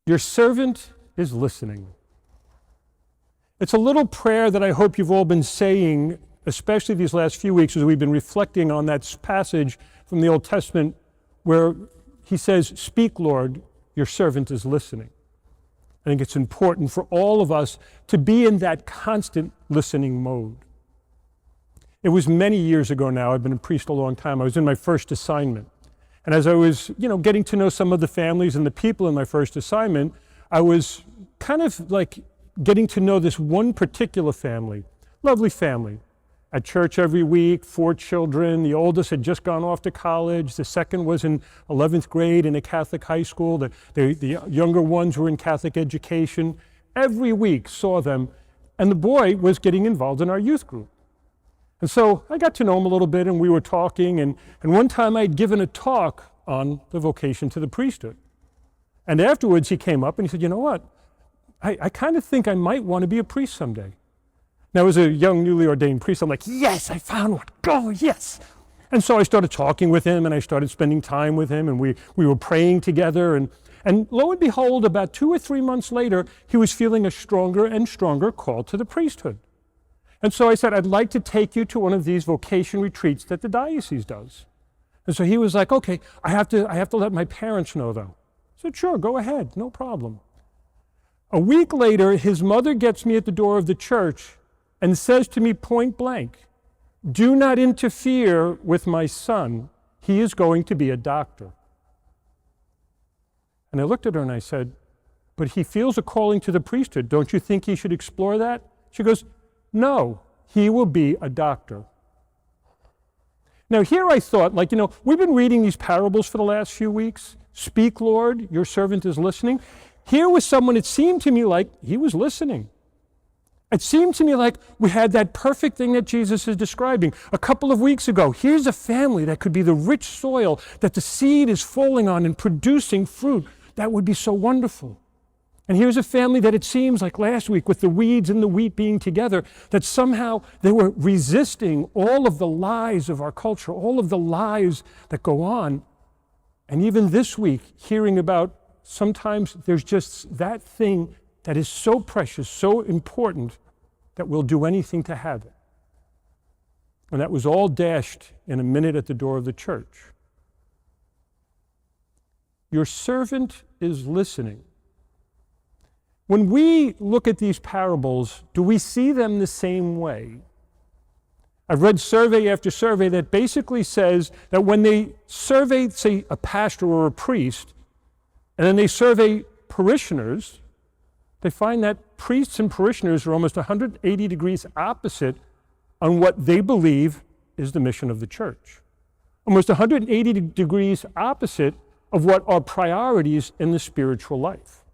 Your servant is listening. It's a little prayer that I hope you've all been saying, especially these last few weeks as we've been reflecting on that passage from the Old Testament where he says, "Speak, Lord, your servant is listening." I think it's important for all of us to be in that constant listening mode. It was many years ago now. I've been a priest a long time. I was in my first assignment. And as I was, getting to know some of the families and the people in my first assignment, I was kind of like getting to know this one particular family, lovely family. At church every week, 4 children. The oldest had just gone off to college. The second was in 11th grade in a Catholic high school. The younger ones were in Catholic education. Every week saw them, and the boy was getting involved in our youth group. And so I got to know him a little bit, and we were talking, and one time I'd given a talk on the vocation to the priesthood. And afterwards he came up and he said, "You know what? I kind of think I might want to be a priest someday." Now, as a young, newly ordained priest, I'm like, yes, I found one. Go, yes. And so I started talking with him, and I started spending time with him, and we were praying together. And lo and behold, about 2 or 3 months later, he was feeling a stronger and stronger call to the priesthood. And so I said, "I'd like to take you to one of these vocation retreats that the diocese does." And so he was like, "Okay, I have to let my parents know, though." I said, "Sure, go ahead, no problem." A week later, his mother gets me at the door of the church and says to me point blank, "Do not interfere with my son. He is going to be a doctor." And I looked at her and I said, "But he feels a calling to the priesthood. Don't you think he should explore that?" She goes, "No, he will be a doctor." Now here I thought, we've been reading these parables for the last few weeks. "Speak, Lord, your servant is listening." Here was someone, it seemed to me like he was listening. It seemed to me like we had that perfect thing that Jesus is describing. A couple of weeks ago, here's a family that could be the rich soil that the seed is falling on and producing fruit. That would be so wonderful. And here's a family that it seems like last week with the weeds and the wheat being together, that somehow they were resisting all of the lies of our culture, all of the lies that go on. And even this week, hearing about sometimes there's just that thing that is so precious, so important, that we'll do anything to have it. And that was all dashed in a minute at the door of the church. Your servant is listening. When we look at these parables, do we see them the same way? I've read survey after survey that basically says that when they survey, say, a pastor or a priest, and then they survey parishioners, they find that priests and parishioners are almost 180 degrees opposite on what they believe is the mission of the church. Almost 180 degrees opposite of what are priorities in the spiritual life.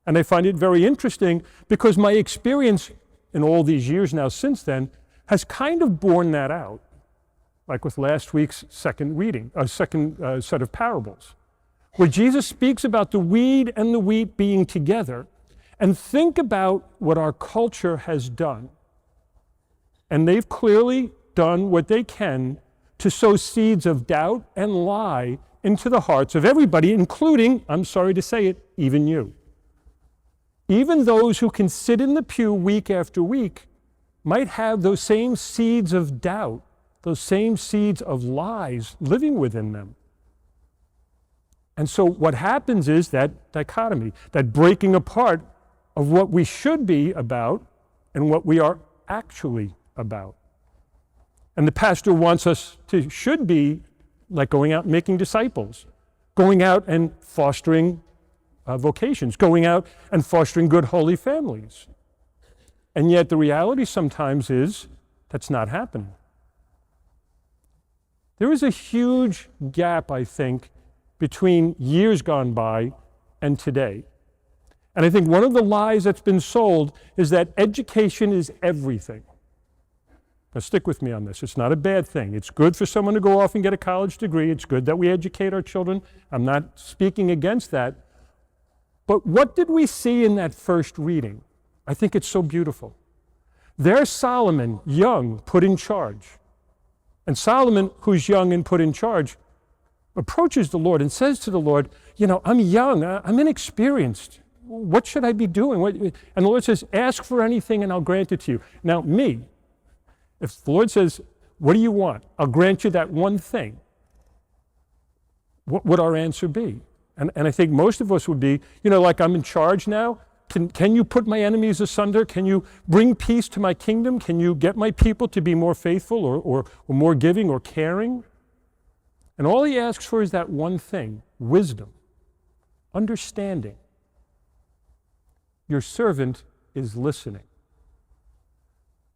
And I find it very interesting because my experience in all these years now since then has kind of borne that out, like with last week's second set of parables, where Jesus speaks about the weed and the wheat being together. And think about what our culture has done. And they've clearly done what they can to sow seeds of doubt and lie into the hearts of everybody, including, I'm sorry to say it, even you. Even those who can sit in the pew week after week might have those same seeds of doubt, those same seeds of lies living within them. And so what happens is that dichotomy, that breaking apart of what we should be about and what we are actually about. And the pastor wants us to should be like going out and making disciples, going out and fostering vocations, going out and fostering good, holy families. And yet the reality sometimes is that's not happening. There is a huge gap, I think, between years gone by and today. And I think one of the lies that's been sold is that education is everything. Now stick with me on this. It's not a bad thing. It's good for someone to go off and get a college degree. It's good that we educate our children. I'm not speaking against that. But what did we see in that first reading? I think it's so beautiful. There's Solomon, young, put in charge. And Solomon, who's young and put in charge, approaches the Lord and says to the Lord, I'm young, I'm inexperienced. What should I be doing? And the Lord says, ask for anything and I'll grant it to you. Now, if the Lord says, what do you want? I'll grant you that one thing. What would our answer be? And I think most of us would be, like I'm in charge now. Can you put my enemies asunder? Can you bring peace to my kingdom? Can you get my people to be more faithful or more giving or caring? And all he asks for is that one thing, wisdom, understanding. Your servant is listening.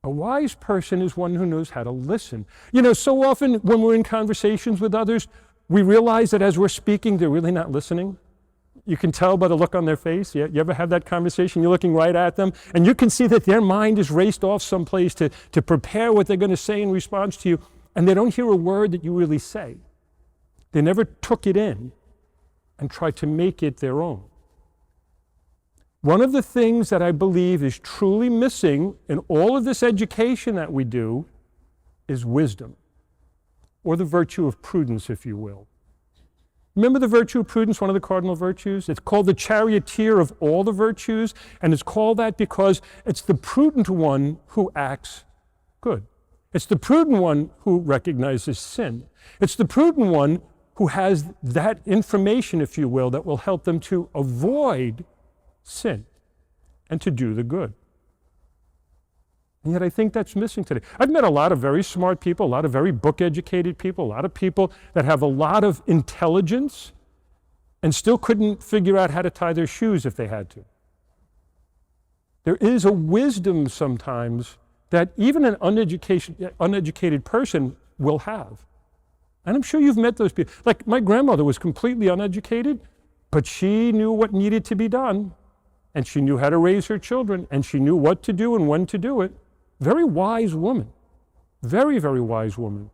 A wise person is one who knows how to listen. So often when we're in conversations with others, we realize that as we're speaking, they're really not listening. You can tell by the look on their face. You ever have that conversation? You're looking right at them, and you can see that their mind is raced off someplace to prepare what they're going to say in response to you, and they don't hear a word that you really say. They never took it in and tried to make it their own. One of the things that I believe is truly missing in all of this education that we do is wisdom, or the virtue of prudence, if you will. Remember the virtue of prudence, one of the cardinal virtues? It's called the charioteer of all the virtues, and it's called that because it's the prudent one who acts good. It's the prudent one who recognizes sin. It's the prudent one who has that information, if you will, that will help them to avoid sin and to do the good. And yet I think that's missing today. I've met a lot of very smart people, a lot of very book-educated people, a lot of people that have a lot of intelligence and still couldn't figure out how to tie their shoes if they had to. There is a wisdom sometimes that even an uneducated person will have. And I'm sure you've met those people. Like my grandmother was completely uneducated, but she knew what needed to be done, and she knew how to raise her children, and she knew what to do and when to do it. Very wise woman, very, very wise woman.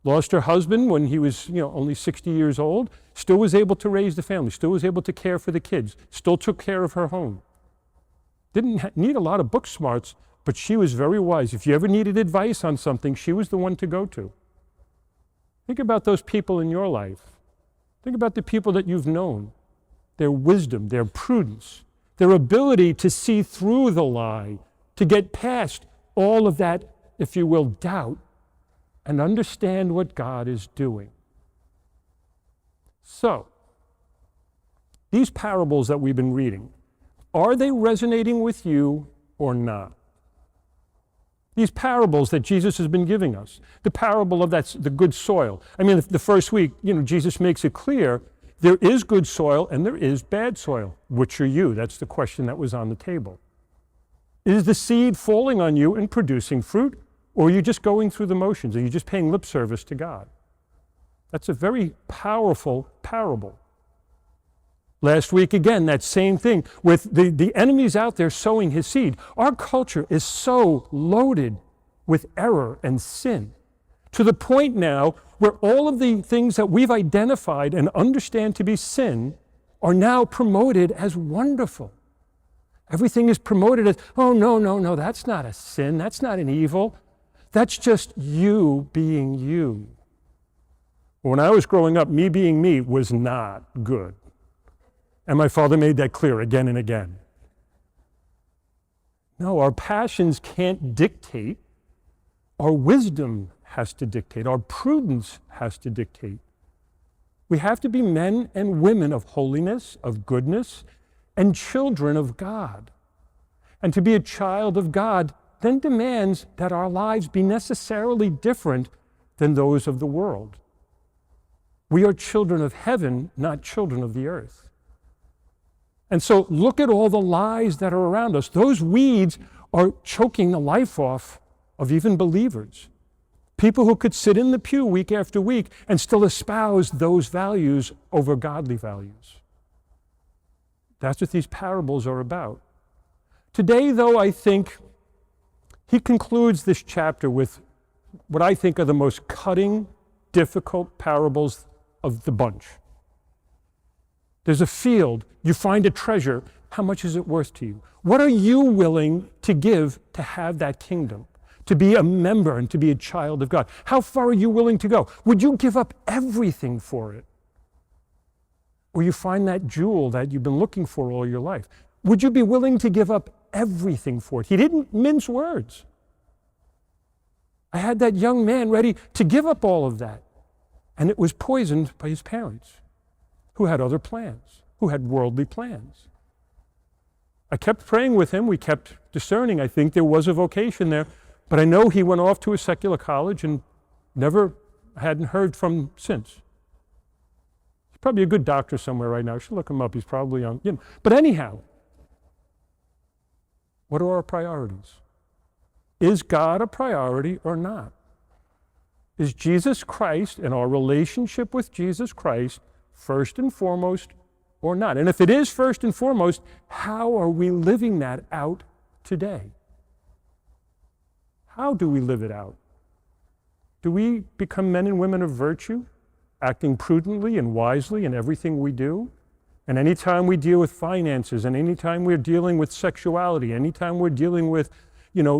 Lost her husband when he was, only 60 years old, still was able to raise the family, still was able to care for the kids, still took care of her home. Didn't need a lot of book smarts, but she was very wise. If you ever needed advice on something, she was the one to go to. Think about those people in your life. Think about the people that you've known, their wisdom, their prudence, their ability to see through the lie, to get past all of that, if you will, doubt, and understand what God is doing. So, these parables that we've been reading, are they resonating with you or not? These parables that Jesus has been giving us, the parable of the good soil. I mean, the first week, Jesus makes it clear there is good soil and there is bad soil. Which are you? That's the question that was on the table. Is the seed falling on you and producing fruit, or are you just going through the motions? Are you just paying lip service to God? That's a very powerful parable. Last week, again, that same thing with the enemies out there sowing his seed. Our culture is so loaded with error and sin to the point now where all of the things that we've identified and understand to be sin are now promoted as wonderful. Everything is promoted as, oh, no, that's not a sin, that's not an evil. That's just you being you. When I was growing up, me being me was not good. And my father made that clear again and again. No, our passions can't dictate. Our wisdom has to dictate. Our prudence has to dictate. We have to be men and women of holiness, of goodness, and children of God. And to be a child of God then demands that our lives be necessarily different than those of the world. We are children of heaven, not children of the earth. And so look at all the lies that are around us. Those weeds are choking the life off of even believers. People who could sit in the pew week after week and still espouse those values over godly values. That's what these parables are about. Today, though, I think he concludes this chapter with what I think are the most cutting, difficult parables of the bunch. There's a field, you find a treasure, how much is it worth to you? What are you willing to give to have that kingdom, to be a member and to be a child of God? How far are you willing to go? Would you give up everything for it? Or you find that jewel that you've been looking for all your life? Would you be willing to give up everything for it? He didn't mince words. I had that young man ready to give up all of that. And it was poisoned by his parents, who had other plans, who had worldly plans. I kept praying with him. We kept discerning. I think there was a vocation there. But I know he went off to a secular college and hadn't heard from him since. He's probably a good doctor somewhere right now. I should look him up. He's probably on, But anyhow, what are our priorities? Is God a priority or not? Is Jesus Christ and our relationship with Jesus Christ first and foremost or not? And if it is first and foremost, how are we living that out today? How do we live it out? Do we become men and women of virtue, acting prudently and wisely in everything we do? And anytime we deal with finances, and anytime we're dealing with sexuality, anytime we're dealing with,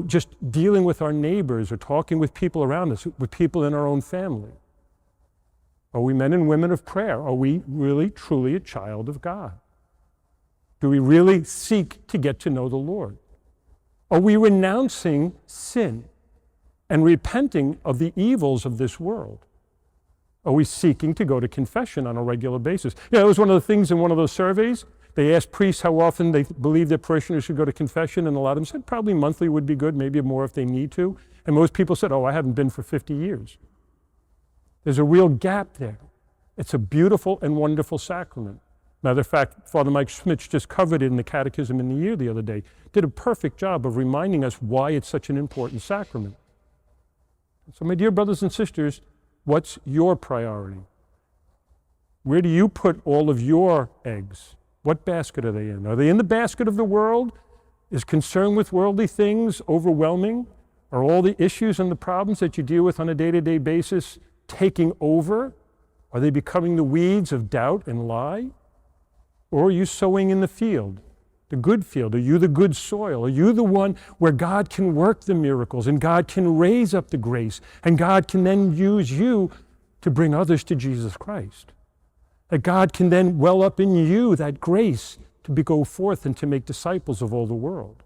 just dealing with our neighbors or talking with people around us, with people in our own family, are we men and women of prayer? Are we really, truly a child of God? Do we really seek to get to know the Lord? Are we renouncing sin and repenting of the evils of this world? Are we seeking to go to confession on a regular basis? It was one of the things in one of those surveys. They asked priests how often they believe their parishioners should go to confession, and a lot of them said probably monthly would be good, maybe more if they need to. And most people said, I haven't been for 50 years. There's a real gap there. It's a beautiful and wonderful sacrament. Matter of fact, Father Mike Schmitz just covered it in the Catechism in the Year the other day. Did a perfect job of reminding us why it's such an important sacrament. So my dear brothers and sisters, what's your priority? Where do you put all of your eggs? What basket are they in? Are they in the basket of the world? Is concern with worldly things overwhelming? Are all the issues and the problems that you deal with on a day-to-day basis taking over? Are they becoming the weeds of doubt and lie? Or are you sowing in the field, the good field? Are you the good soil? Are you the one where God can work the miracles and God can raise up the grace and God can then use you to bring others to Jesus Christ? That God can then well up in you that grace to go forth and to make disciples of all the world.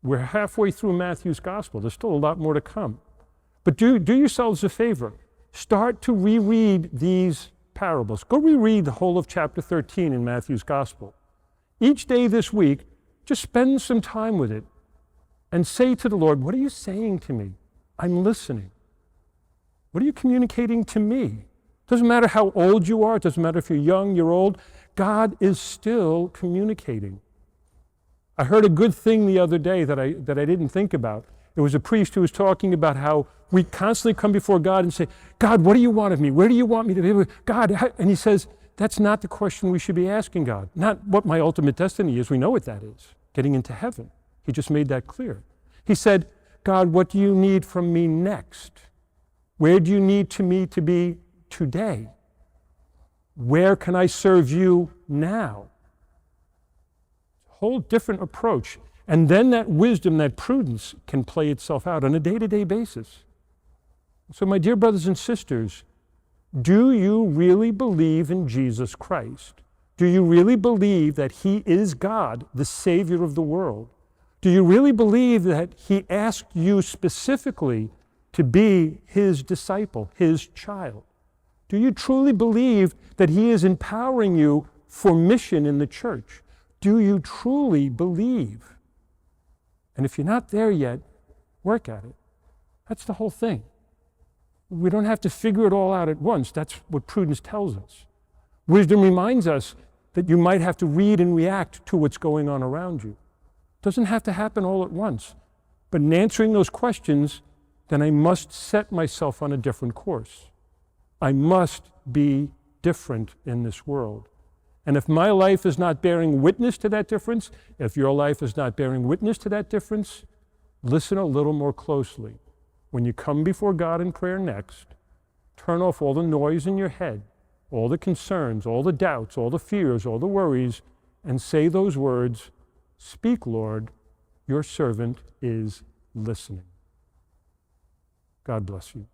We're halfway through Matthew's gospel. There's still a lot more to come. But do yourselves a favor. Start to reread these parables. Go reread the whole of chapter 13 in Matthew's gospel. Each day this week, just spend some time with it and say to the Lord, what are you saying to me? I'm listening. What are you communicating to me? Doesn't matter how old you are. It doesn't matter if you're young, you're old. God is still communicating. I heard a good thing the other day that I didn't think about. It was a priest who was talking about how we constantly come before God and say, God, what do you want of me? Where do you want me to be? God, and he says, that's not the question we should be asking God. Not what my ultimate destiny is. We know what that is, getting into heaven. He just made that clear. He said, God, what do you need from me next? Where do you need me to be today? Where can I serve you now? It's a whole different approach. And then that wisdom, that prudence can play itself out on a day-to-day basis. So my dear brothers and sisters, do you really believe in Jesus Christ? Do you really believe that he is God, the Savior of the world? Do you really believe that he asked you specifically to be his disciple, his child? Do you truly believe that he is empowering you for mission in the church? Do you truly believe? And if you're not there yet, work at it. That's the whole thing. We don't have to figure it all out at once. That's what prudence tells us. Wisdom reminds us that you might have to read and react to what's going on around you. It doesn't have to happen all at once. But in answering those questions, then I must set myself on a different course. I must be different in this world. And if my life is not bearing witness to that difference, if your life is not bearing witness to that difference, listen a little more closely. When you come before God in prayer next, turn off all the noise in your head, all the concerns, all the doubts, all the fears, all the worries, and say those words, "Speak, Lord, your servant is listening." God bless you.